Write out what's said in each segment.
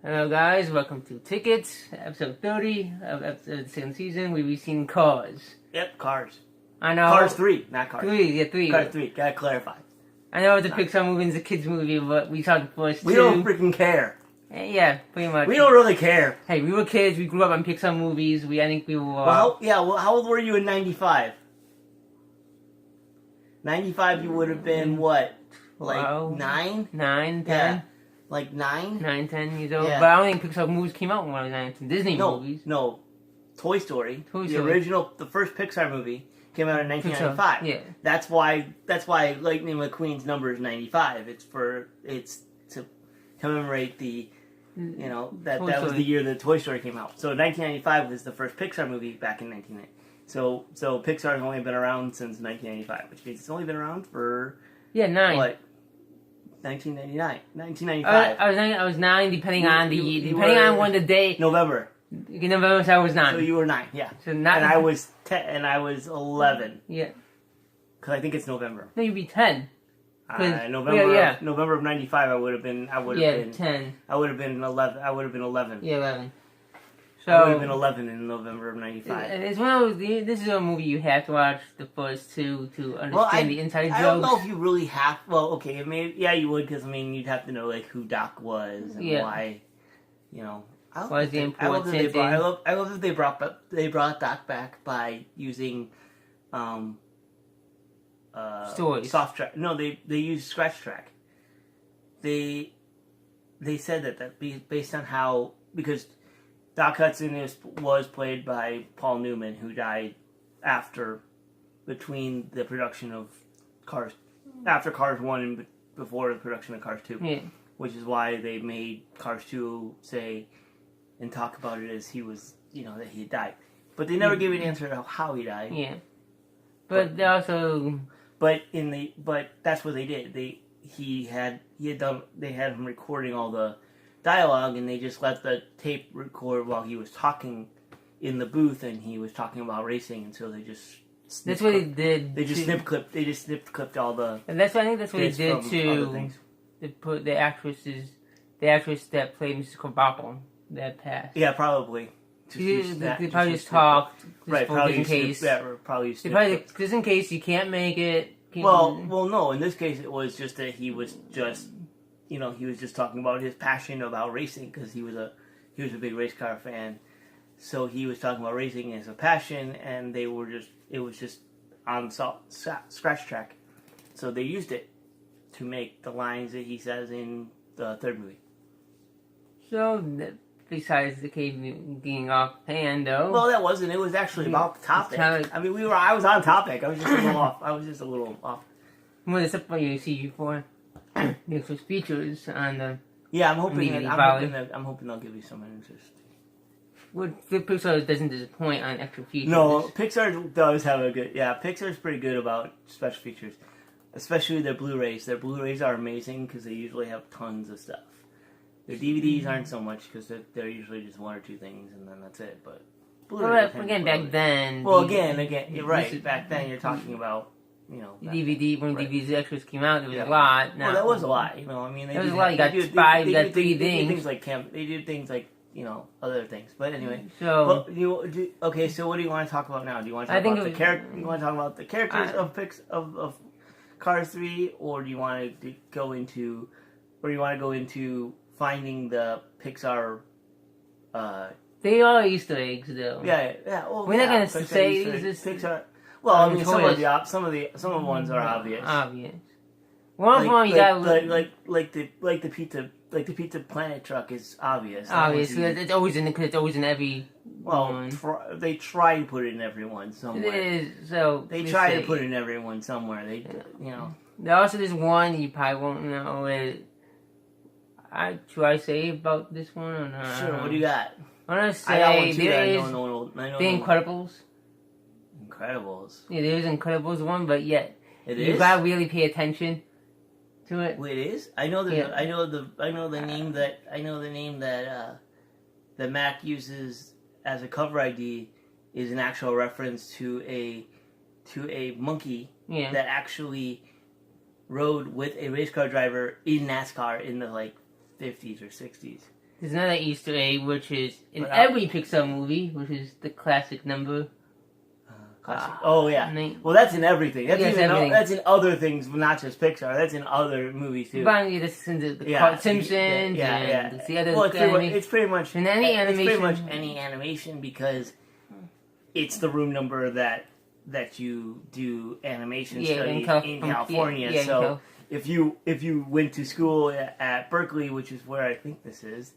Hello guys, welcome to Tickets, episode 30 of the second season. We've seen Cars. Yep, Cars. I know. Cars 3, not Cars. 3. Cars 3, gotta clarify. I know it's a Pixar movie and it's a kids movie, but we saw the first We two. don't freaking care. Yeah, pretty much. We don't really care. Hey, we were kids, we grew up on Pixar movies, I think we were... How old were you in 95? 95 you would have been what? Like 9? 9, 10? Yeah. Like 9? 9, 10 years old. Yeah. But I don't think Pixar movies came out when I was 9. Disney movies. No. Toy Story. Toy The Story. original, the first Pixar movie came out in 1995. Yeah. That's why Lightning McQueen's number is 95. It's to commemorate the, that was the year that Toy Story came out. So 1995 was the first Pixar movie back in 1990. So Pixar has only been around since 1995, which means it's only been around for 9. What? 1999, 1995. I was 9, depending on when the day. November. November, so I was 9. So you were 9, yeah. So not. And I was 10, and I was 11. Yeah. Because I think it's November. No, you'd be 10. November. Yeah. November of 95. I would have been 10. I would have been 11. I would have been 11. Yeah, 11. So I would have been 11 in November of 95. It's one of those. This is a movie you have to watch the first two to understand the inside jokes. I don't know if you really have. Well, okay, you would, because you'd have to know like who Doc was and why. Why is the important thing? I love that they brought Doc back by using stories. Soft track. No, they used scratch track. They said that based on how, because Doc Hudson was played by Paul Newman, who died between the production of Cars, after Cars 1 and before the production of Cars 2. Yeah. Which is why they made Cars 2 say and talk about it as he was, that he had died. But they never gave an answer to how he died. Yeah. But they also. But that's what they did. They had him recording all the dialogue, and they just let the tape record while he was talking in the booth, and he was talking about racing, and so they just. That's what they did. They just snip clipped all the. And I think that's what they did to. They put the actress that played Mrs. Krabappel that passed. Yeah, probably. They probably just talked, probably in case. Probably just in case you can't make it. Well, no. In this case, it was just that he was just, he was just talking about his passion about racing, because he was a big race car fan. So he was talking about racing as a passion, and it was just on scratch track. So they used it to make the lines that he says in the third movie. So, besides the cave being offhand, though. Well, that wasn't. It was actually about the topic. I was on topic. I was just a little off. Well, that's what you see you for. There's features on the. Yeah, I'm hoping they'll give you some interest. Well, Pixar doesn't disappoint on extra features. No, Pixar does have a good. Yeah, Pixar's pretty good about special features, especially their Blu-rays. Their Blu-rays are amazing because they usually have tons of stuff. Their DVDs aren't so much because they're usually just one or two things, and then that's it. But again, back then. Well, again, you're right. Back then, you're talking about DVD when DVDs extras came out. There was a lot. Well, that was a lot. There was a lot. You got 5, you got 3 things. They do things like They do things like other things. But anyway, so so what do you want to talk about now? Do you want to talk about the character? You want to talk about the characters of Cars 3, or do you want to go into finding the Pixar? They are Easter eggs, though. Yeah. Well, we're not gonna say Pixar. Well, some of the ones are obvious. Obvious. One of them you got like the pizza planet truck is obvious. Obvious. It's always in every. Well, they try to put it in everyone somewhere. It is so. They try to put it in everyone somewhere. There also there's one you probably won't know. Should I say about this one or not? Sure. What do you got? I want to say there is The Incredibles. Incredibles. Yeah, there is Incredibles one, but yet you is? gotta really pay attention to it. Wait, it is? I know the name that that Mac uses as a cover ID is an actual reference to a monkey that actually rode with a race car driver in NASCAR in the 50s or 60s. There's another Easter egg, which is in But every Pixar movie, which is the classic number. Classic. Oh yeah. Well, that's in everything. That's Yes, even everything. that's in other things, not just Pixar. That's in other movies too. But this is in the Simpsons and the other. Well, it's pretty much in any animation. It's pretty much any animation because it's the room number that you do animation studies in California. So if you went to school at Berkeley, which is where I think this is,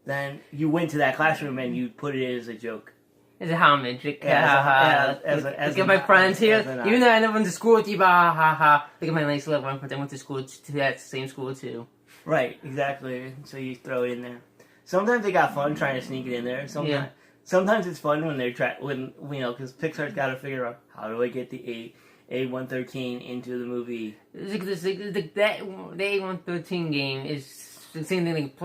then you went to that classroom and you put it as a joke. It's a homage. Look As my friends here. Even though I never went to school with you, look at my nice little one, but I went to school to that same school too. Right, exactly. So you throw it in there. Sometimes they got fun trying to sneak it in there. Sometimes it's fun when they're because Pixar's got to figure out how do I get the A113 into the movie. The A113 game is the same thing like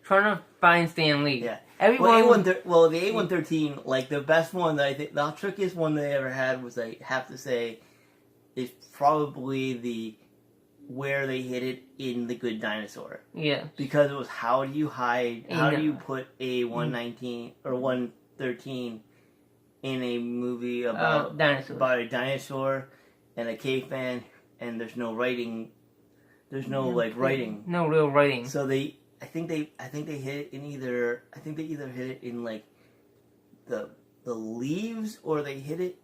trying to find Stan Lee. Yeah. Everyone. The A113, like the best one that I think, the trickiest one they ever had was, I have to say, is probably where they hit it in The Good Dinosaur. Yeah. Because it was how do you put a 119 or 113 in a movie about a dinosaur and a caveman, and there's no writing. There's no writing. No real writing. So I think they hit it in either hit it in like the leaves, or they hit it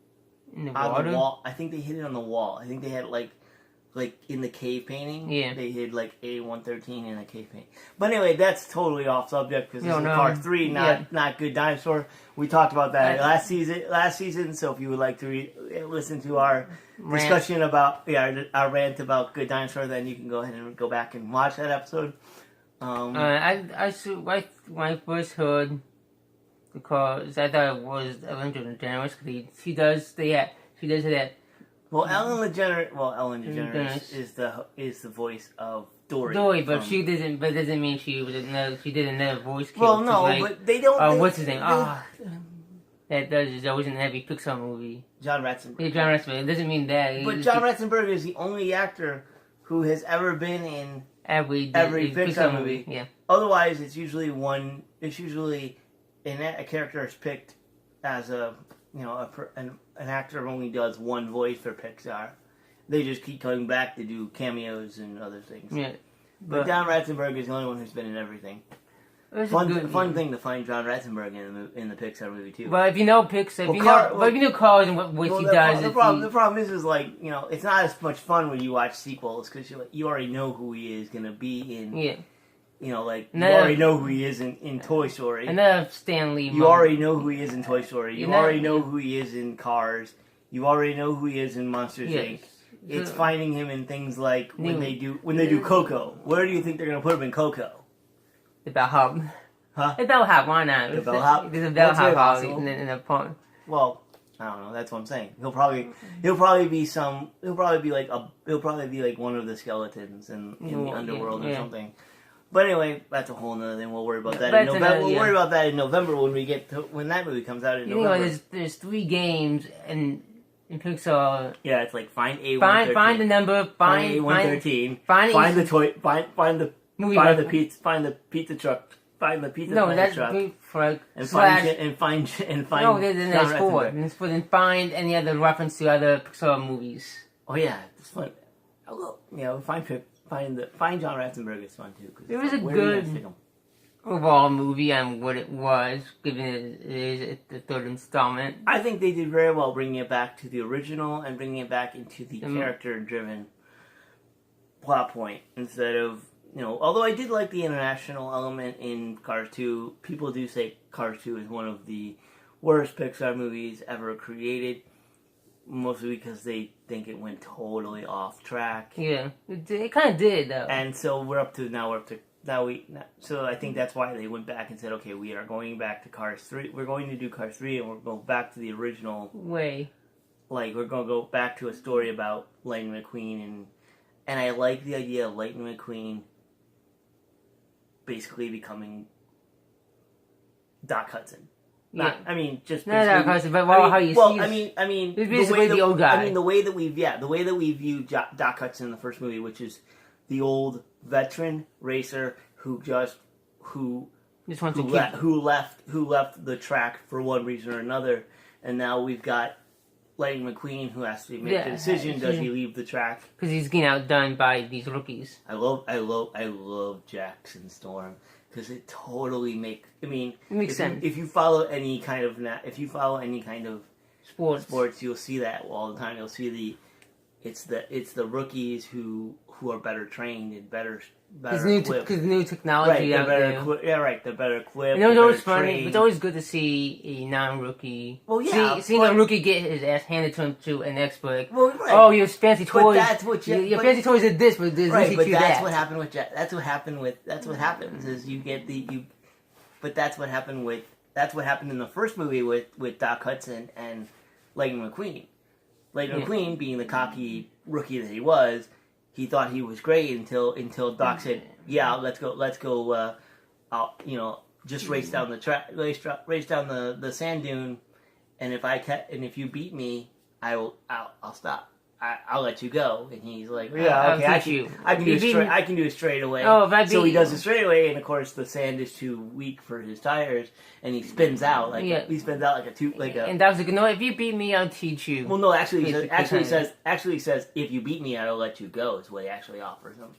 in the on water? the wall. I think they hit it on the wall. I think they had like in the cave painting. Yeah. They hit like A113 in the cave painting. But anyway, that's totally off subject because this is Cars 3, not Good Dinosaur. We talked about that last season. So if you would like to listen to our discussion about our rant about Good Dinosaur, then you can go ahead and go back and watch that episode. When I first heard the Cars, I thought it was Ellen DeGeneres because she does that. Well, Ellen DeGeneres is the voice of Dory. Dory, but she doesn't. But doesn't mean she did another voice. Well, no, but they don't. What's his name? That always in every Pixar movie. John Ratzenberger. Yeah, John Ratzenberger. It doesn't mean that. But John Ratzenberger is the only actor who has ever been in every Pixar movie. Yeah. Otherwise, it's usually a character is picked as an actor only does one voice for Pixar. They just keep coming back to do cameos and other things. Yeah. But John Ratzenberger is the only one who's been in everything. Fun thing to find John Ratzenberger in the Pixar movie too. But if you know Pixar, if you know Cars and what he does, the problem is like it's not as much fun when you watch sequels because you already know who he is going to be in. Yeah. You already know who he is in Toy Story. Another Stan Lee. You already know who he is in Toy Story. You already know who he is in Cars. You already know who he is in Monsters Inc. It's finding him in things like when they do Coco. Where do you think they're going to put him in Coco? The bellhop. Huh? The bellhop. Why not? The bellhop. There's a bellhop in the pond. Well, I don't know. That's what I'm saying. He'll probably be like one of the skeletons in the underworld or something. But anyway, that's a whole nother thing. We'll worry about that in November. We'll worry about that in November when that movie comes out in November. There's 3 games in Pixar. Yeah, it's like find A113. Find the number. Find A113. Find the toy. Find the pizza. Find the pizza truck. Find the pizza truck. And find. No, there's 4. There's 4. Then find any other reference to other Pixar movies. Oh yeah, it's fun. Find John Ratzenberger is fun too. It was a good overall movie on what it was, given it is the 3rd installment. I think they did very well bringing it back to the original and bringing it back into the character-driven plot point instead of, although I did like the international element in Cars 2, people do say Cars 2 is one of the worst Pixar movies ever created. Mostly because they think it went totally off track. Yeah, it kind of did though. And so so I think that's why they went back and said, okay, we are going back to Cars 3. We're going to do Cars 3 and we're going to go back to the original way. Like we're going to go back to a story about Lightning McQueen and I like the idea of Lightning McQueen basically becoming Doc Hudson. Just but how you see he's basically the old guy. The way that we view Doc Hudson in the first movie, which is the old veteran racer who just who Just wants who, to le- keep. who left the track for one reason or another, and now we've got Lightning McQueen who has to make the decision: does he leave the track? Because he's getting outdone by these rookies. I love Jackson Storm because it totally it makes sense. If you follow any kind of Sports, you'll see that all the time. You'll see it's the rookies who are better trained and better equipped. Because new technology out there. They're better equipped. And it was always funny. Trained. It's always good to see a non-rookie. Well, yeah, seeing a rookie get his ass handed to him to an expert. Well, right. Oh, your fancy toys. That's what your fancy toys did this, but right. But that's that. what happened with Jack. That's what happens is you get But that's what happened in the first movie with Doc Hudson and Lightning McQueen. Lightning McQueen, being the cocky rookie that he was, he thought he was great until Doc said, "Yeah, let's go. Just race down the track, race down the sand dune, and if you beat me, I'll stop. I'll let you go." And he's like, "Yeah, okay, I can do it straight away." Oh, so he does it straight away, and of course the sand is too weak for his tires, and he spins out like a And Doc's like, "No, if you beat me, I'll teach you." Well, no, actually he says, "If you beat me, I'll let you go." Is what he actually offers him,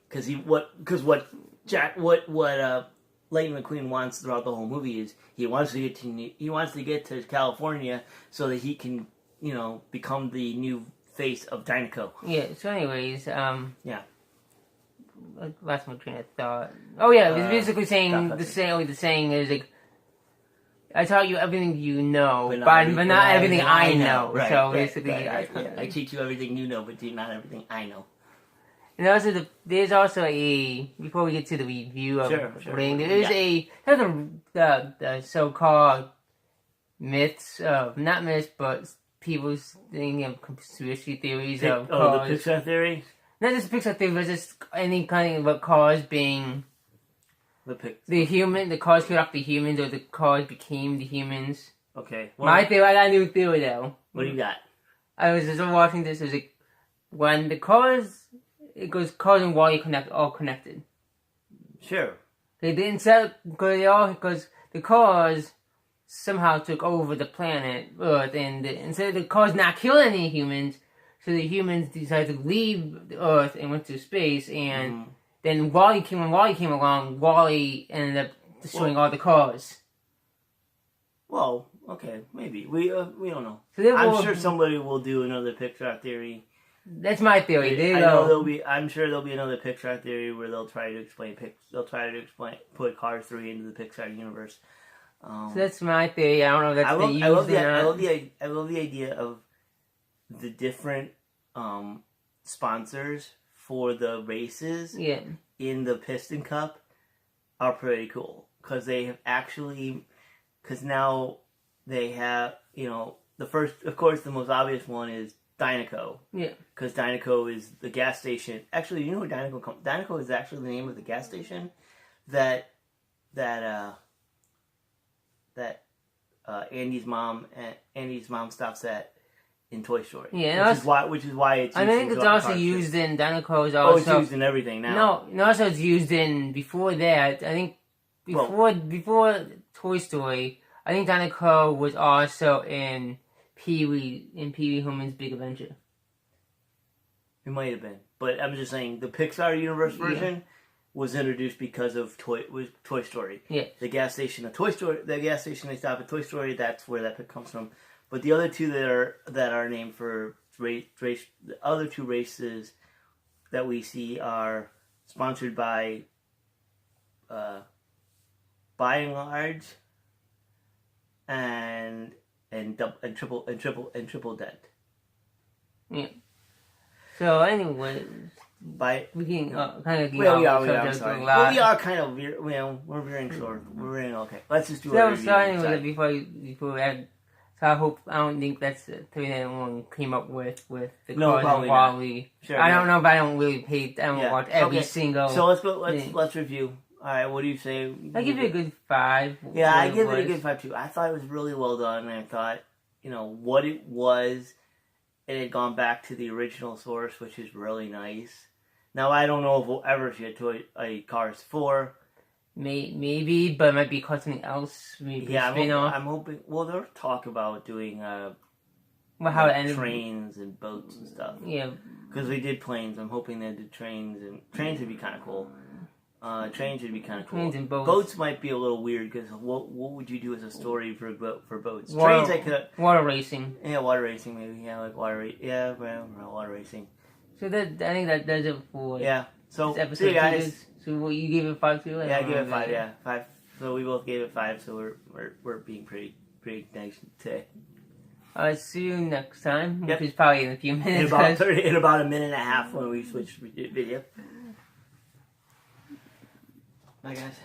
because what Lightning McQueen wants throughout the whole movie is he wants to get to California so that he can become the new face of Dynaco. Yeah. So, anyways, Last my train of thought. Oh yeah, it was basically saying the saying is like, I taught you everything you know, but not everything I know. Right, so basically, I teach you everything you know, but not everything I know. And also, there's also before we get to the review of Ring, there's the so-called myths of, not myths, but people's thing of conspiracy theories of cars. The Pixar theory? Not just Pixar theory, but just any kind of cars being the cars killed off the humans, or the cars became the humans. Okay. Well, my theory, I got a new theory though. What do you got? I was just watching this. It was like when the cars. It goes cars and Wall-E all connected. Sure. They didn't sell because the cars somehow took over the planet Earth, and instead of the cars not killing any humans, so the humans decided to leave the Earth and went to space. And then when Wall-E came along, Wall-E ended up destroying all the cars. Well, okay, maybe we don't know. So I'm sure somebody will do another Pixar theory. That's my theory. I'm sure there'll be another Pixar theory where they'll try to explain put Cars 3 into the Pixar universe. So that's my theory. I don't know if that's I love the idea of the different sponsors for the races in the Piston Cup are pretty cool because now they have the first, of course, the most obvious one is Dynaco. Yeah. Because Dynaco is the gas station. Actually, you know where Dynaco comes? Dynaco is actually the name of the gas station that Andy's mom stops at in Toy Story. Yeah, which is why it's. I think it's also used in Dynaco. It's used in everything now. No, also it's used in before that. I think before Toy Story, I think Dynaco was also in Pee-wee Herman's Big Adventure. It might have been, but I'm just saying the Pixar universe version was introduced because of Toy Story. Yeah. The gas station of Toy Story, the gas station they stop at Toy Story. That's where that comes from. But the other two that are named for race, the other two races that we see are sponsored by By and Large and triple dent. Yeah. So, anyways, we can kind of get I'm sorry. Well, we are kind of we're veering short. We're veering okay. Let's just do it. So anyways, before we add, so I don't think that's the theory that anyone came up with the cars and Wall-E. Sure, I don't know if I don't really watch every single. So let's review. All right, what do you say? I give it a good 5. Yeah, I give it a good 5 too. I thought it was really well done, and I thought, what it was, it had gone back to the original source, which is really nice. Now, I don't know if we'll ever get to a Cars 4. Maybe, but it might be called something else. Maybe Yeah, spin-off. I'm hoping. Well, there's talk about doing Well, how it ended. trains and boats and stuff. Yeah. Because we did planes. I'm hoping they do trains, and trains would be kind of cool. Trains would be kind of cool. Trains and boats. Boats might be a little weird because what would you do as a story for boats? Water, Trains I could. Water racing. Yeah, water racing maybe. Yeah, like yeah, water racing. So I think that does it for Yeah. So this episode. see you guys. So what, you gave it 5 too? Yeah, I give it 5. Yeah, 5. So we both gave it 5. So we're being pretty nice today. See you next time, Yep. which is probably in a few minutes. In about a minute and a half when we switch video. Bye guys.